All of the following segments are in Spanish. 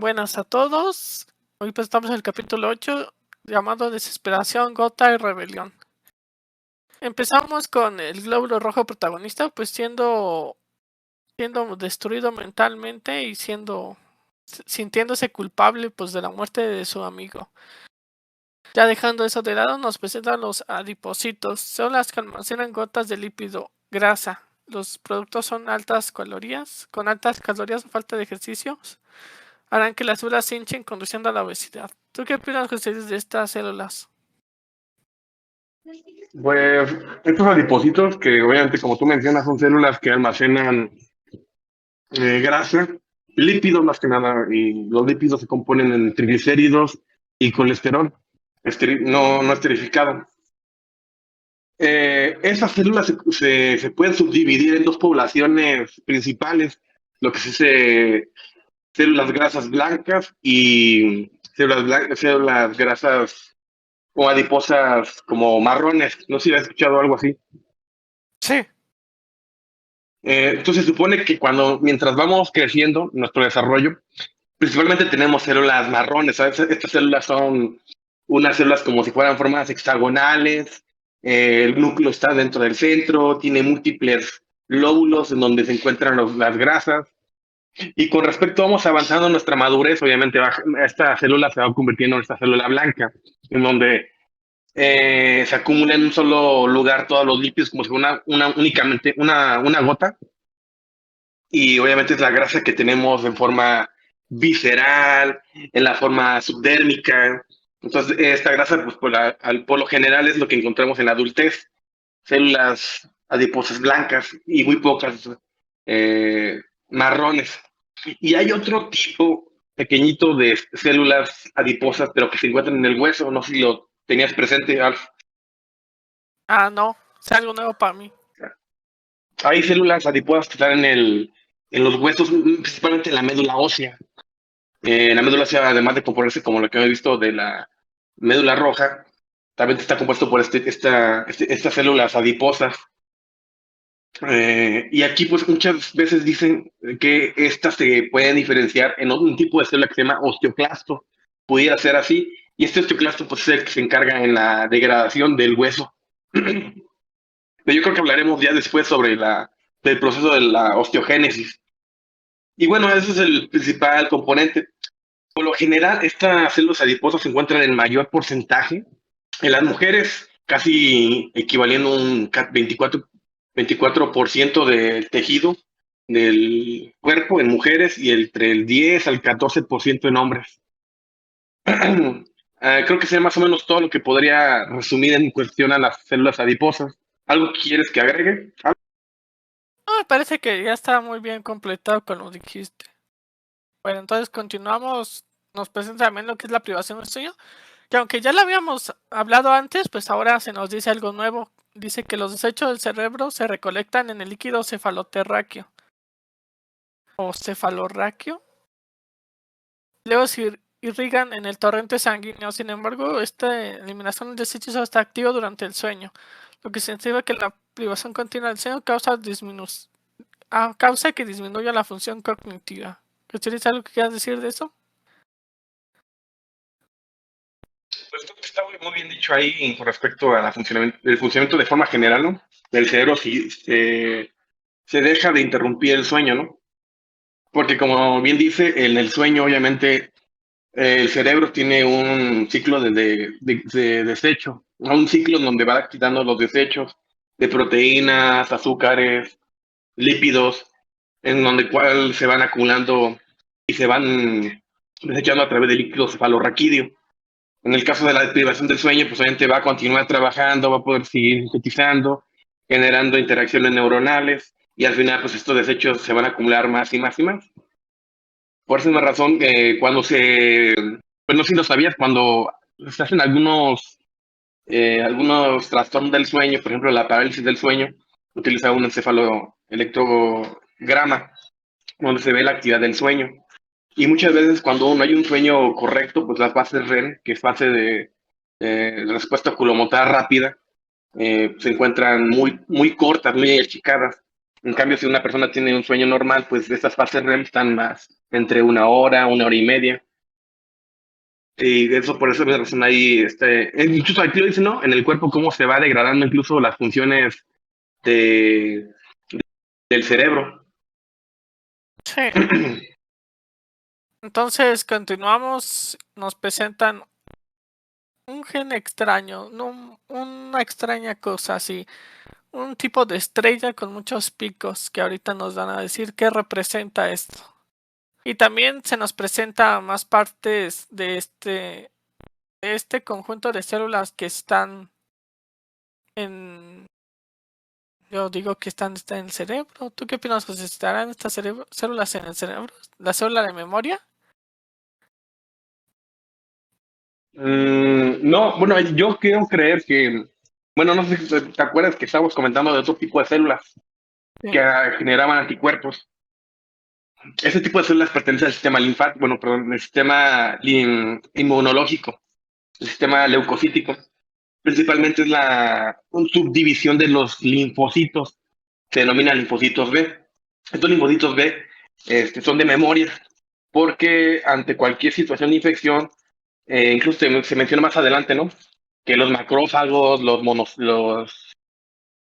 Buenas a todos. Hoy pues estamos en el capítulo 8 llamado Desesperación, Gota y Rebelión. Empezamos con el glóbulo rojo protagonista pues siendo destruido mentalmente y sintiéndose culpable pues de la muerte de su amigo. Ya dejando eso de lado, nos presentan los adipocitos. Son las que almacenan gotas de lípido, grasa. Los productos son con altas calorías o falta de ejercicios. Harán que las células se hinchen conduciendo a la obesidad. ¿Tú qué opinas, José, de estas células? Pues estos adipocitos, que obviamente como tú mencionas son células que almacenan grasa, lípidos más que nada, y los lípidos se componen en triglicéridos y colesterol no esterificado. Esas células se pueden subdividir en dos poblaciones principales, lo que se dice células grasas blancas y células grasas o adiposas como marrones. No sé si has escuchado algo así. Sí. Entonces se supone que mientras vamos creciendo, nuestro desarrollo, principalmente tenemos células marrones, ¿sabes? Estas células son unas células como si fueran formas hexagonales, el núcleo está dentro del centro, tiene múltiples lóbulos en donde se encuentran las grasas, y con respecto vamos avanzando en nuestra madurez, obviamente esta célula se va convirtiendo en esta célula blanca, en donde se acumula en un solo lugar todos los lípidos como si fuera únicamente una gota, y obviamente es la grasa que tenemos en forma visceral, en la forma subdérmica. Entonces, esta grasa, pues por lo general es lo que encontramos en la adultez, células adiposas blancas y muy pocas marrones. Y hay otro tipo pequeñito de células adiposas, pero que se encuentran en el hueso, no sé si lo tenías presente, Alf. No, es algo nuevo para mí. Hay células adiposas que están en los huesos, principalmente en la médula ósea. La médula ósea, además de componerse como lo que hemos visto de la médula roja, también está compuesto por estas células adiposas. Y aquí pues muchas veces dicen que estas se pueden diferenciar en un tipo de célula que se llama osteoclasto. Pudiera ser así. Y este osteoclasto pues es el que se encarga en la degradación del hueso. Pero yo creo que hablaremos ya después sobre del proceso de la osteogénesis. Y bueno, ese es el principal componente. Por lo general, estas células adiposas se encuentran en mayor porcentaje en las mujeres, casi equivaliendo a un 24% del tejido del cuerpo en mujeres y entre el 10 al 14% en hombres. Creo que sería más o menos todo lo que podría resumir en cuestión a las células adiposas. ¿Algo que quieres que agregue? No, me parece que ya está muy bien completado con lo que dijiste. Bueno, entonces continuamos. Nos presenta también lo que es la privación del sueño. Que aunque ya lo habíamos hablado antes, pues ahora se nos dice algo nuevo. Dice que los desechos del cerebro se recolectan en el líquido cefaloterráqueo o cefalorraquio. Luego se irrigan en el torrente sanguíneo. Sin embargo, esta eliminación del desecho está activa durante el sueño, lo que significa que la privación continua del sueño causa que disminuya la función cognitiva. ¿Tienes algo que quieras decir de eso? Pues está muy bien dicho ahí con respecto a el funcionamiento de forma general, ¿no? Del cerebro si se deja de interrumpir el sueño, ¿no? Porque como bien dice, en el sueño obviamente el cerebro tiene un ciclo de desecho, ¿no? Un ciclo en donde va quitando los desechos de proteínas, azúcares, lípidos, en donde cual se van acumulando y se van desechando a través del líquido cefalorraquídeo. En el caso de la privación del sueño, pues obviamente va a continuar trabajando, va a poder seguir sintetizando, generando interacciones neuronales y al final pues estos desechos se van a acumular más y más y más. Por esa misma razón, pues no sé si lo sabías, cuando se hacen algunos trastornos del sueño, por ejemplo la parálisis del sueño, utiliza un encefaloelectrograma donde se ve la actividad del sueño. Y muchas veces cuando no hay un sueño correcto, pues las fases REM, que es fase de respuesta oculomotora rápida, se encuentran muy cortas, muy achicadas. En cambio, si una persona tiene un sueño normal, pues estas fases REM están más entre una hora y media. Y eso por eso me razón ahí, incluso aquí lo dice, ¿no? En el cuerpo cómo se va degradando incluso las funciones de, del cerebro. Sí. Entonces continuamos, nos presentan un gen extraño, una extraña cosa así, un tipo de estrella con muchos picos que ahorita nos van a decir qué representa esto. Y también se nos presenta más partes de este conjunto de células que están en... Yo digo que está en el cerebro. ¿Tú qué opinas? Pues estarán estas células en el cerebro. ¿La célula de memoria? No, bueno, yo quiero creer que, bueno, no sé si te acuerdas que estábamos comentando de otro tipo de células Sí. que generaban anticuerpos. Ese tipo de células pertenece al sistema linfático, bueno, perdón, el sistema inmunológico, el sistema leucocítico. Principalmente es una subdivisión de los linfocitos, se denomina linfocitos B. Estos linfocitos B son de memoria, porque ante cualquier situación de infección, incluso se menciona más adelante, ¿no? Que los macrófagos,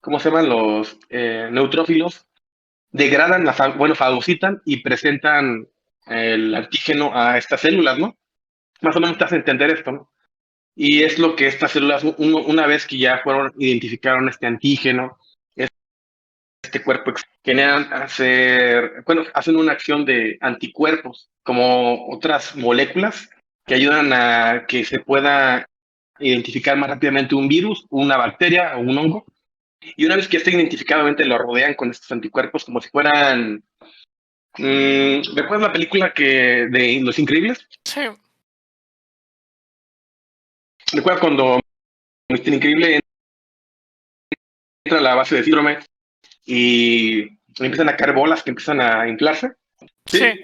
¿cómo se llaman? Los neutrófilos, degradan, bueno, fagocitan y presentan el antígeno a estas células, ¿no? Más o menos te hace entender esto, ¿no? Y es lo que estas células, una vez que ya identificaron este antígeno, este cuerpo, hacen una acción de anticuerpos, como otras moléculas que ayudan a que se pueda identificar más rápidamente un virus, una bacteria o un hongo. Y una vez que esté identificado, obviamente lo rodean con estos anticuerpos como si fueran... ¿recuerdas la película de Los Increíbles? Sí. ¿Recuerdas cuando Mr. Increíble entra a la base de síndrome y empiezan a caer bolas que empiezan a inflarse? Sí. Sí.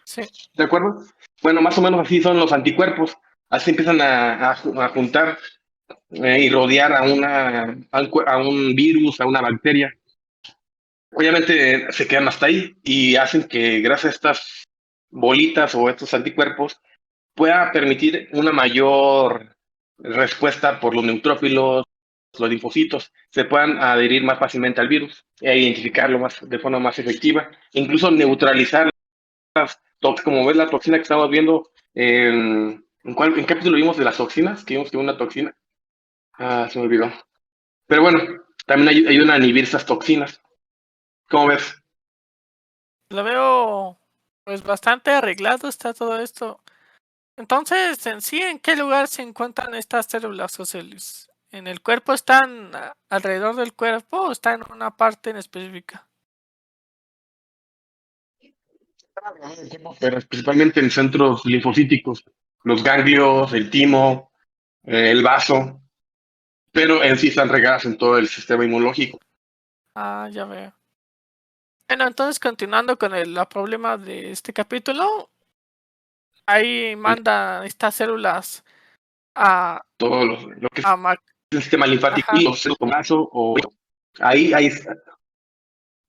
Sí. ¿De acuerdo? Bueno, más o menos así son los anticuerpos. Así empiezan a juntar y rodear a un virus, a una bacteria. Obviamente se quedan hasta ahí y hacen que gracias a estas bolitas o estos anticuerpos pueda permitir una mayor respuesta por los neutrófilos, los linfocitos, se puedan adherir más fácilmente al virus e identificarlo de forma más efectiva, incluso neutralizar como ves la toxina que estamos viendo, ¿en qué capítulo vimos de las toxinas? Que vimos que una toxina. Ah, se me olvidó. Pero bueno, también ayudan a inhibir esas toxinas. ¿Cómo ves? Lo veo pues bastante arreglado está todo esto. Entonces, en sí, ¿en qué lugar se encuentran estas células, José Luis? ¿En el cuerpo están alrededor del cuerpo o están en una parte en específica? Pero principalmente en centros linfocíticos, los ganglios, el timo, el vaso, pero en sí están regadas en todo el sistema inmunológico. Ah, ya veo. Bueno, entonces continuando con el problema de este capítulo, ahí manda estas células a, Todo lo que es a ma- el sistema linfático ajá, y los vaso o ahí,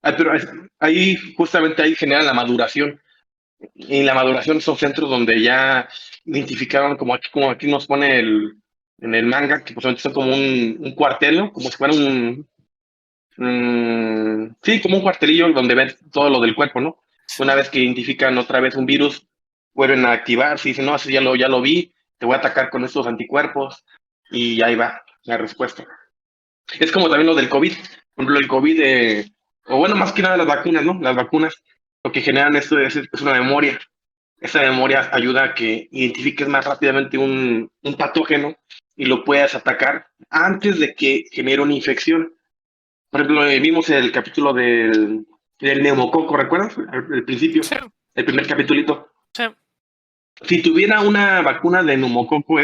pero ahí justamente ahí generan la maduración. Y la maduración son centros donde ya identificaron, como aquí nos pone en el manga, que posiblemente son como un cuartel, ¿no? Como si fuera sí, como un cuartelillo donde ven todo lo del cuerpo, ¿no? Una vez que identifican otra vez un virus, vuelven a activarse y dicen, no, así ya lo vi, te voy a atacar con estos anticuerpos y ahí va la respuesta. Es como también lo del COVID. Por ejemplo, el COVID, o bueno, más que nada las vacunas, ¿no? Las vacunas, lo que generan esto es una memoria. Esa memoria ayuda a que identifiques más rápidamente un patógeno y lo puedas atacar antes de que genere una infección. Por ejemplo, vimos el capítulo del neumococo, ¿recuerdas? Al principio, sí, el primer capítulito. sí. Si tuviera una vacuna de neumococo,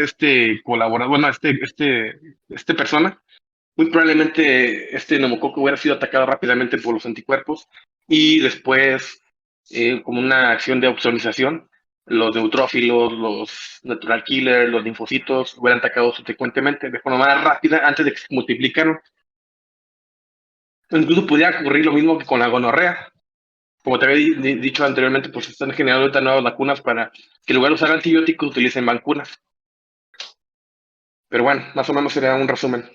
colaborador, bueno, este persona, muy probablemente este neumococo hubiera sido atacado rápidamente por los anticuerpos y después, como una acción de opsonización, los neutrófilos, los natural killers, los linfocitos hubieran atacado subsecuentemente de forma más rápida antes de que se multiplicaran. Incluso podría ocurrir lo mismo que con la gonorrea. como te había dicho anteriormente, pues están generando ahorita nuevas vacunas para que en lugar de usar antibióticos utilicen vacunas. Pero bueno, más o menos sería un resumen.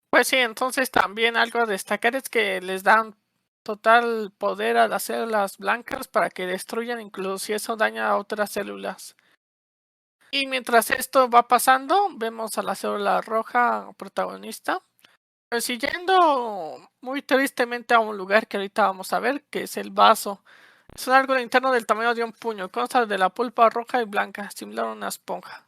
Pues sí, entonces también algo a destacar es que les dan total poder a las células blancas para que destruyan incluso si eso daña a otras células. Y mientras esto va pasando, vemos a la célula roja protagonista persiguiendo muy tristemente a un lugar que ahorita vamos a ver, que es el vaso. Es un árbol interno del tamaño de un puño, consta de la pulpa roja y blanca, similar a una esponja.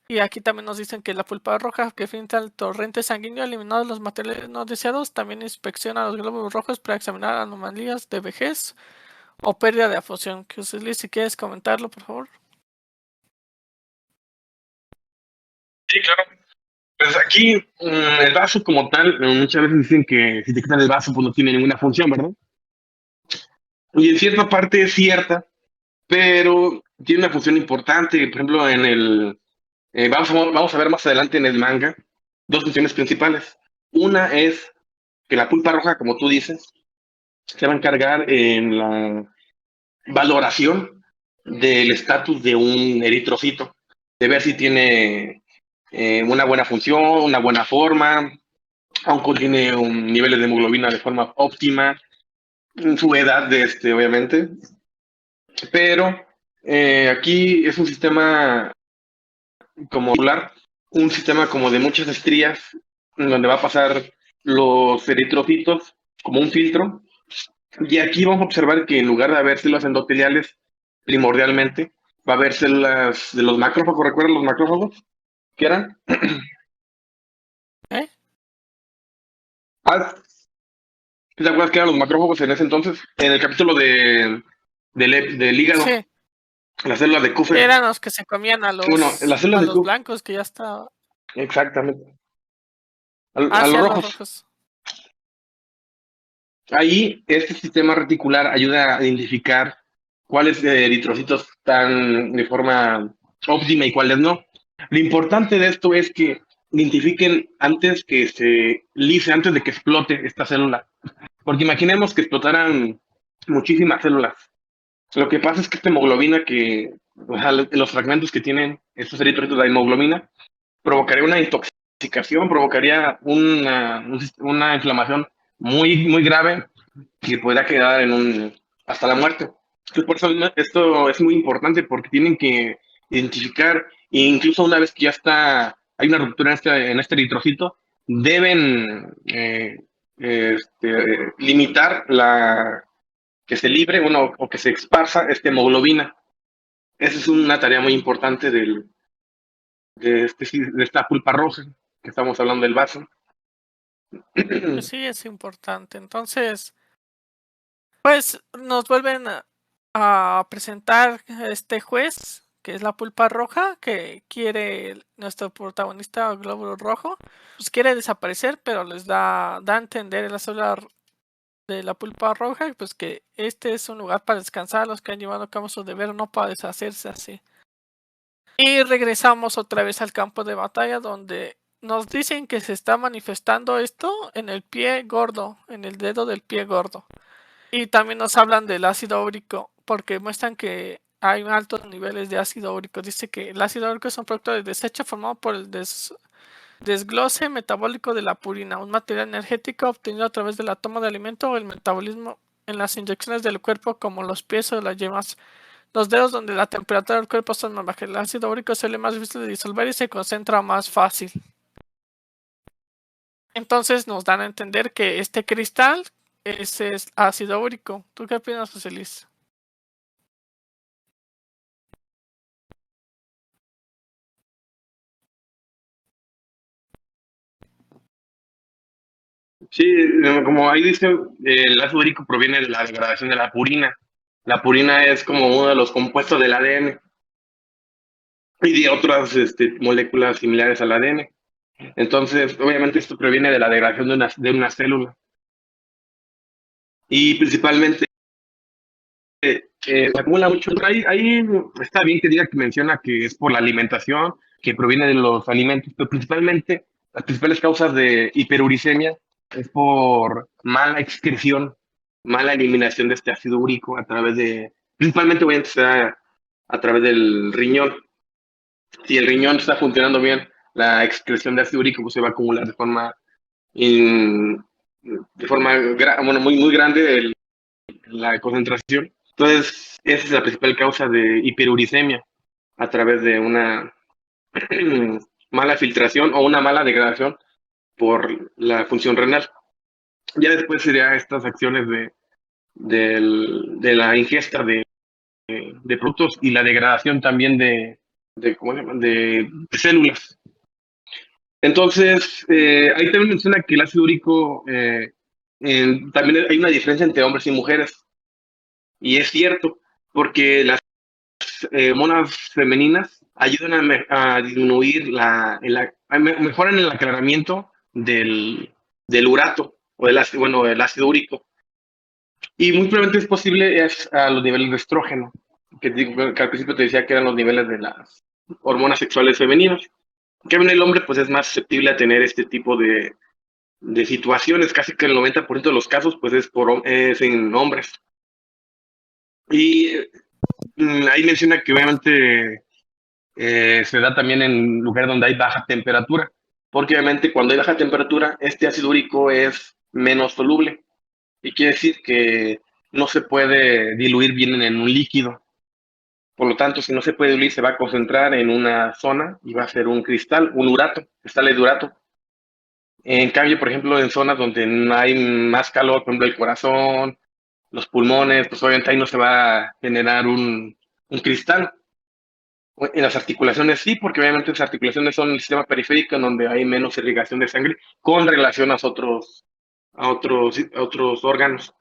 Y aquí también nos dicen que la pulpa roja que filtra el torrente sanguíneo eliminando los materiales no deseados, también inspecciona los glóbulos rojos para examinar anomalías de vejez o pérdida de fusión. Que usted, si quieres comentarlo, por favor. Sí, claro. Pues aquí el vaso como tal, muchas veces dicen que si te quitan el vaso pues no tiene ninguna función, ¿verdad? Y en cierta parte es cierta, pero tiene una función importante. Por ejemplo, vamos a ver más adelante en el manga dos funciones principales. Una es que la pulpa roja, como tú dices, se va a encargar en la valoración del estatus de un eritrocito, de ver si tiene una buena función, una buena forma, aunque tiene un nivel de hemoglobina de forma óptima, su edad obviamente, pero aquí es un sistema como un sistema como de muchas estrías, donde va a pasar los eritrocitos como un filtro. Y aquí vamos a observar que en lugar de haber células endoteliales, primordialmente, va a haber células de los macrófagos. ¿Recuerdan los macrófagos? ¿Qué eran? ¿Eh? Ah, ¿te acuerdas que eran los macrófagos en ese entonces? En el capítulo del hígado, Sí, las células de Kupffer. eran los que se comían Bueno, las células a de los Kupffer, blancos que ya está exactamente, a los hacia los rojos. rojos. Ahí, este sistema reticular ayuda a identificar cuáles eritrocitos están de forma óptima y cuáles no. Lo importante de esto es que identifiquen antes que se lise, antes de que explote esta célula. Porque imaginemos que explotaran muchísimas células. Lo que pasa es que esta hemoglobina o sea, los fragmentos que tienen estos eritrocitos de hemoglobina, provocaría una intoxicación, provocaría una inflamación muy, muy grave que podría quedar hasta la muerte. Entonces, por eso esto es muy importante porque tienen que identificar, e incluso una vez que ya hay una ruptura en este eritrocito, deben limitar que se libre o que se esparza esta hemoglobina. Esa es una tarea muy importante de esta pulpa roja que estamos hablando del vaso. Pues sí, es importante. Entonces, pues nos vuelven a presentar este juez, que es la pulpa roja, que quiere nuestro protagonista glóbulo rojo, pues quiere desaparecer, pero les da a entender en la célula de la pulpa roja, pues que este es un lugar para descansar, los que han llevado a cabo su deber, no para deshacerse así. Y regresamos otra vez al campo de batalla donde nos dicen que se está manifestando esto en el pie gordo, en el dedo del pie gordo. Y también nos hablan del ácido úrico, porque muestran que hay altos niveles de ácido úrico. Dice que el ácido úrico es un producto de desecho formado por el desglose metabólico de la purina, un material energético obtenido a través de la toma de alimento o el metabolismo en las inyecciones del cuerpo, como los pies o las yemas. Los dedos donde la temperatura del cuerpo está más baja. El ácido úrico suele más difícil de disolver y se concentra más fácil. Entonces nos dan a entender que este cristal ese es ácido úrico. ¿Tú qué opinas, José Luis? Sí, como ahí dice, el ácido úrico proviene de la degradación de la purina. La purina es como uno de los compuestos del ADN y de otras moléculas similares al ADN. Entonces, obviamente esto proviene de la degradación de una célula. Y principalmente se acumula mucho. Ahí está bien que diga que menciona que es por la alimentación, que proviene de los alimentos, pero principalmente las principales causas de hiperuricemia es por mala excreción mala eliminación de este ácido úrico a través de, principalmente voy a empezar a través del riñón. Si el riñón está funcionando bien, la excreción de ácido úrico pues, se va a acumular in- de forma bueno, muy grande la concentración. Entonces, esa es la principal causa de hiperuricemia a través de una mala filtración o una mala degradación por la función renal. Ya después sería estas acciones de la ingesta de productos y la degradación también ¿cómo se llama? De células. Entonces, ahí también menciona que el ácido úrico, también hay una diferencia entre hombres y mujeres. Y es cierto, porque las hormonas femeninas ayudan a disminuir mejoran el aclaramiento del urato, o bueno, el ácido úrico. Y muy probablemente es posible a los niveles de estrógeno, que al principio te decía que eran los niveles de las hormonas sexuales femeninas. Que en el hombre pues es más susceptible a tener este tipo de situaciones, casi que el 90% de los casos pues es en hombres. Y ahí menciona que obviamente se da también en lugares donde hay baja temperatura, porque obviamente cuando hay baja temperatura este ácido úrico es menos soluble y quiere decir que no se puede diluir bien en un líquido. Por lo tanto, si no se puede diluir, se va a concentrar en una zona y va a ser un cristal, un urato, cristales de urato. En cambio, por ejemplo, en zonas donde no hay más calor, por ejemplo, el corazón, los pulmones, pues obviamente ahí no se va a generar un cristal. En las articulaciones sí, porque obviamente las articulaciones son el sistema periférico en donde hay menos irrigación de sangre con relación a otros órganos.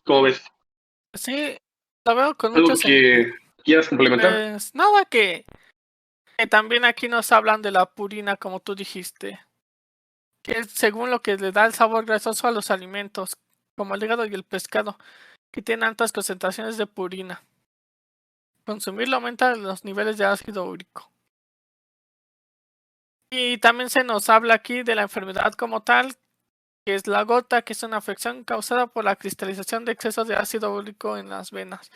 ¿Cómo ves? Sí, lo veo con mucho ¿Algo sentido. que quieras complementar? Pues nada, que también aquí nos hablan de la purina, como tú dijiste, que es según lo que le da el sabor grasoso a los alimentos, como el hígado y el pescado, que tienen altas concentraciones de purina. Consumirlo aumenta los niveles de ácido úrico. Y también se nos habla aquí de la enfermedad como tal, que es la gota, que es una afección causada por la cristalización de exceso de ácido úrico en las venas,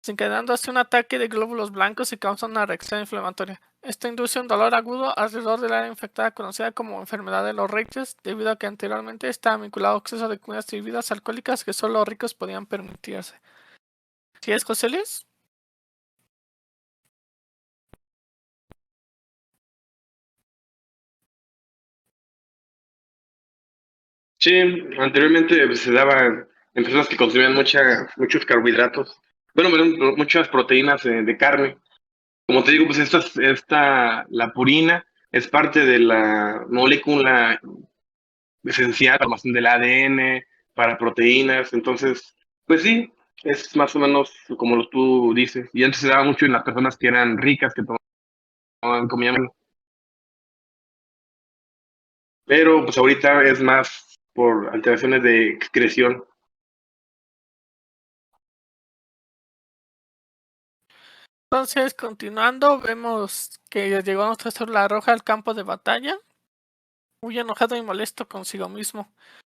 desencadenando así un ataque de glóbulos blancos y causa una reacción inflamatoria. Esto induce un dolor agudo alrededor del área infectada conocida como enfermedad de los Reyes, debido a que anteriormente estaba vinculado a exceso de comidas y bebidas alcohólicas que solo los ricos podían permitirse. ¿Sí es, José Luis? Sí, anteriormente pues, se daba en personas que consumían muchos carbohidratos, bueno, muchas proteínas de carne. Como te digo, pues la purina es parte de la molécula esencial, para la formación del ADN, para proteínas, entonces, pues sí, es más o menos como tú dices. Y antes se daba mucho en las personas que eran ricas, que comían, pero pues ahorita es más por alteraciones de excreción. Entonces, continuando, vemos que llegó nuestra célula roja al campo de batalla, muy enojado y molesto consigo mismo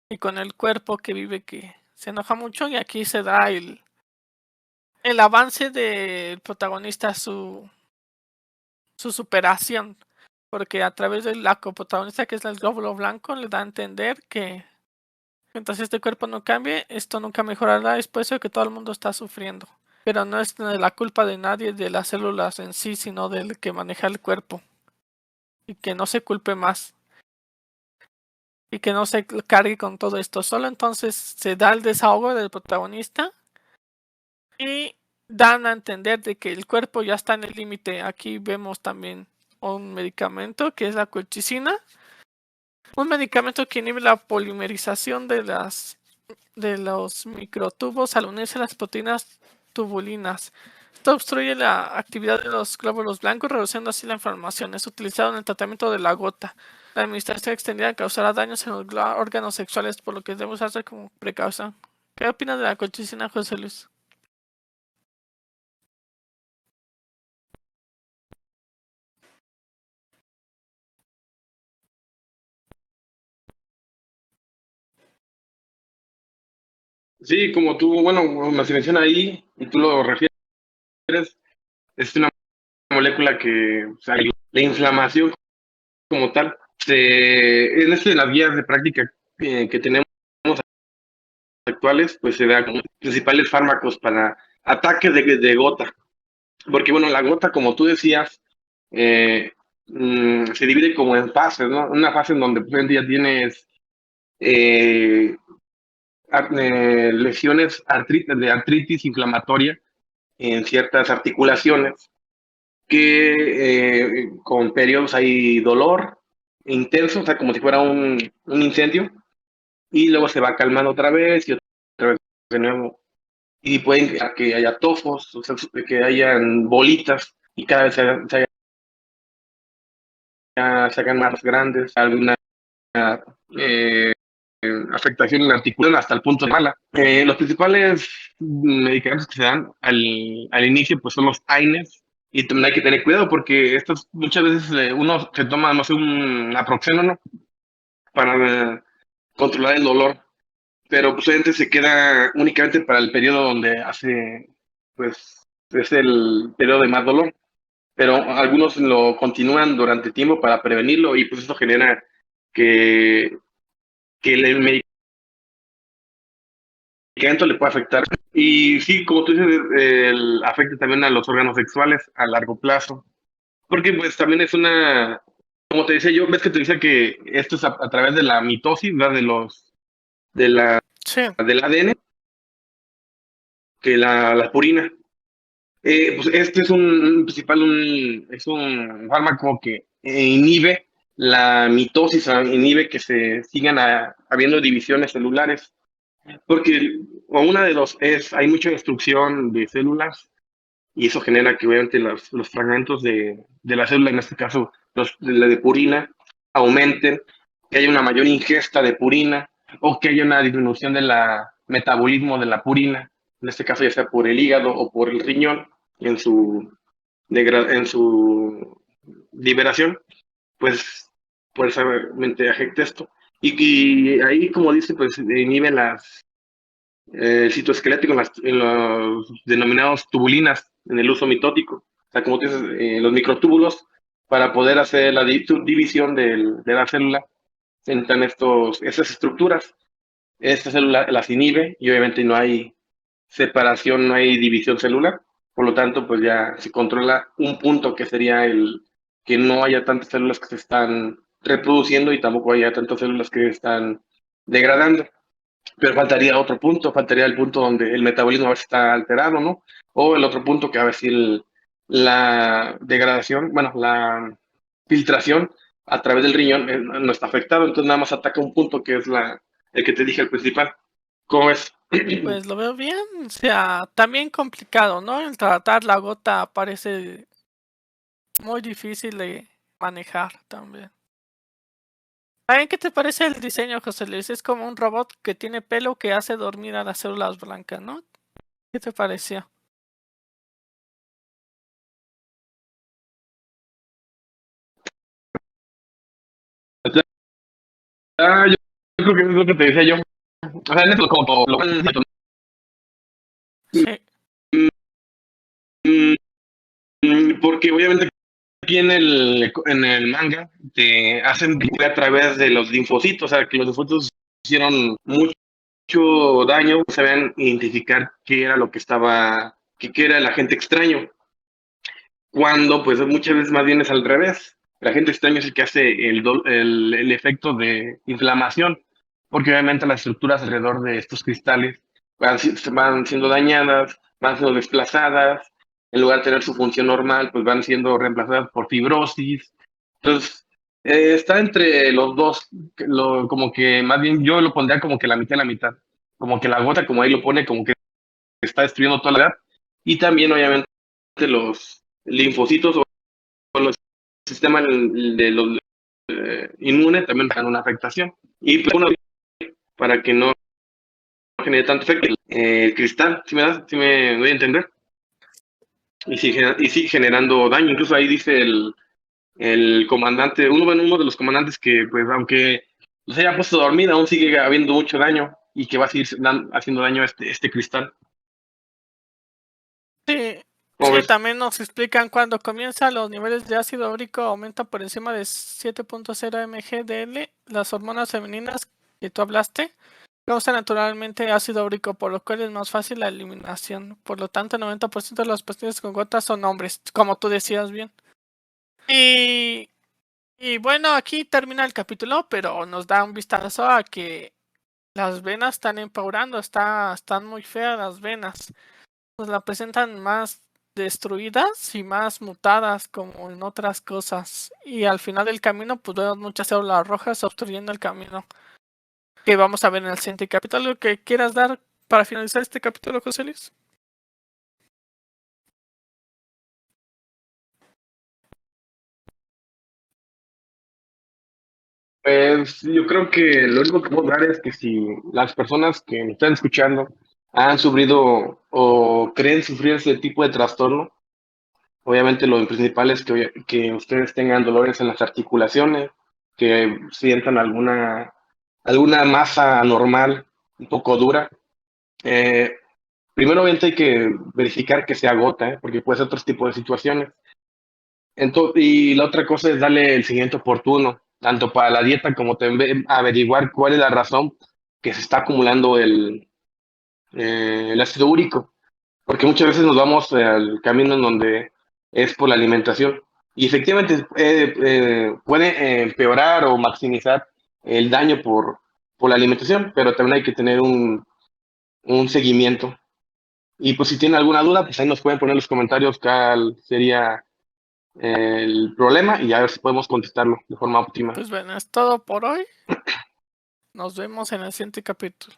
y con el cuerpo que vive, que se enoja mucho, y aquí se da el avance del protagonista, su superación, porque a través de la coprotagonista, que es el glóbulo blanco, le da a entender que mientras este cuerpo no cambie, esto nunca mejorará, es por eso que todo el mundo está sufriendo. Pero no es la culpa de nadie, de las células en sí, sino del que maneja el cuerpo. Y que no se culpe más. Y que no se cargue con todo esto. Solo entonces se da el desahogo del protagonista. Y dan a entender de que el cuerpo ya está en el límite. Aquí vemos también un medicamento que es la colchicina. Un medicamento que inhibe la polimerización de los microtubos al unirse a las proteínas tubulinas. Esto obstruye la actividad de los glóbulos blancos, reduciendo así la inflamación. Es utilizado en el tratamiento de la gota. La administración extendida causará daños en los órganos sexuales, por lo que debemos hacer como precaución. ¿Qué opinas de la colchicina, José Luis? Sí, como tú, bueno, me menciona ahí, y tú lo refieres, es una molécula que, o sea, la inflamación como tal, en este de las guías de práctica que tenemos actuales, pues se da como principales fármacos para ataques de gota. Porque, bueno, la gota, como tú decías, eh, se divide como en fases, ¿no? Una fase en donde pues, ya tienes eh, lesiones de artritis inflamatoria en ciertas articulaciones, que con periodos hay dolor intenso, o sea, como si fuera un incendio, y luego se va calmando otra vez y otra vez de nuevo. Y pueden que haya tofos, o sea, que hayan bolitas y cada vez se hagan más grandes, alguna eh, afectación en la articulación hasta el punto de mala. Los principales medicamentos que se dan al inicio pues son los AINES, y también hay que tener cuidado porque estos muchas veces uno se toma, no sé, un naproxeno, para controlar el dolor, pero pues obviamente se queda únicamente para el periodo donde hace, pues es el periodo de más dolor, pero algunos lo continúan durante tiempo para prevenirlo, y pues eso genera que, que el medicamento le puede afectar. Y sí, como tú dices, afecta también a los órganos sexuales a largo plazo, porque pues también es una, como te decía yo, ves que te decía que esto es a través de la mitosis, ¿verdad? De la, Sí, del ADN, que la purina. Pues este es un principal, es un fármaco que inhibe la mitosis, inhibe que se sigan habiendo divisiones celulares, porque o una de dos es, hay mucha destrucción de células, y eso genera que obviamente los fragmentos de la célula, en este caso de purina, aumenten, que haya una mayor ingesta de purina, o que haya una disminución del metabolismo de la purina, en este caso ya sea por el hígado o por el riñón, en su, en su liberación, pues por eso afecta esto. Y ahí, como dice, pues inhibe el citoesquelético en los denominados tubulinas, en el uso mitótico. O sea, como dices, los microtúbulos, para poder hacer la subdivisión de la célula, entran esas estructuras. Esta célula las inhibe y obviamente no hay separación, no hay división celular. Por lo tanto, pues ya se controla un punto que sería el que no haya tantas células que se están reproduciendo y tampoco haya tantas células que se están degradando. Pero faltaría otro punto, faltaría el punto donde el metabolismo a veces está alterado, ¿no? O el otro punto que a veces la degradación, bueno, la filtración a través del riñón no está afectado, entonces nada más ataca un punto que es el que te dije, el principal. ¿Cómo es? pues lo veo bien, o sea, también complicado, ¿no? El tratar la gota parece muy difícil de manejar también. ¿Saben qué te parece el diseño, José Luis? Es como un robot que tiene pelo que hace dormir a las células blancas, ¿no? ¿Qué te pareció? Yo creo que es lo que te decía yo. O sea, en esto como Sí, porque obviamente aquí en el manga te hacen a través de los linfocitos, o sea, que los linfocitos hicieron mucho daño, no sabían identificar qué era lo que estaba, qué era el agente extraño, cuando pues muchas veces más bien es al revés. El agente extraño es el que hace el efecto de inflamación, porque obviamente las estructuras alrededor de estos cristales van siendo dañadas, van siendo desplazadas, en lugar de tener su función normal, pues van siendo reemplazadas por fibrosis. Entonces, está entre los dos, como que más bien yo lo pondría como que la mitad y la mitad, como que la gota, como ahí lo pone, como que está destruyendo toda la edad, y también obviamente los linfocitos o los sistemas de los inmunes también tienen una afectación. Y pues, para que no genere tanto efecto, el cristal, si me doy a entender, y sigue generando daño. Incluso ahí dice el comandante, uno de los comandantes, que pues aunque se haya puesto a dormir, aún sigue habiendo mucho daño. y que va a seguir haciendo daño a este cristal. Sí, ¿Cómo sí, ves? también nos explican cuando comienza los niveles de ácido úrico aumentan por encima de 7.0 mgdl, las hormonas femeninas que tú hablaste causan naturalmente ácido úrico, por lo cual es más fácil la eliminación. Por lo tanto, el 90% de los pacientes con gotas son hombres, como tú decías bien. Y bueno, aquí termina el capítulo, pero nos da un vistazo a que las venas están empeorando, están muy feas las venas. Nos la presentan más destruidas y más mutadas como en otras cosas. Y al final del camino, pues vemos muchas células rojas obstruyendo el camino. Que vamos a ver en el siguiente capítulo. ¿Que quieras dar para finalizar este capítulo, José Luis? Pues yo creo que lo único que puedo dar es que si las personas que me están escuchando han sufrido o creen sufrir ese tipo de trastorno, obviamente lo principal es que ustedes tengan dolores en las articulaciones, que sientan alguna masa anormal, un poco dura. Eh, Primero, obviamente, hay que verificar que se agota, porque puede ser otro tipo de situaciones. Y la otra cosa es darle el seguimiento oportuno, tanto para la dieta como también averiguar cuál es la razón que se está acumulando el ácido úrico, porque muchas veces nos vamos al camino en donde es por la alimentación. Y efectivamente puede empeorar o maximizar el daño por la alimentación, pero también hay que tener un seguimiento. Y pues si tienen alguna duda, pues ahí nos pueden poner en los comentarios cuál sería el problema y a ver si podemos contestarlo de forma óptima. Pues bueno, es todo por hoy. Nos vemos en el siguiente capítulo.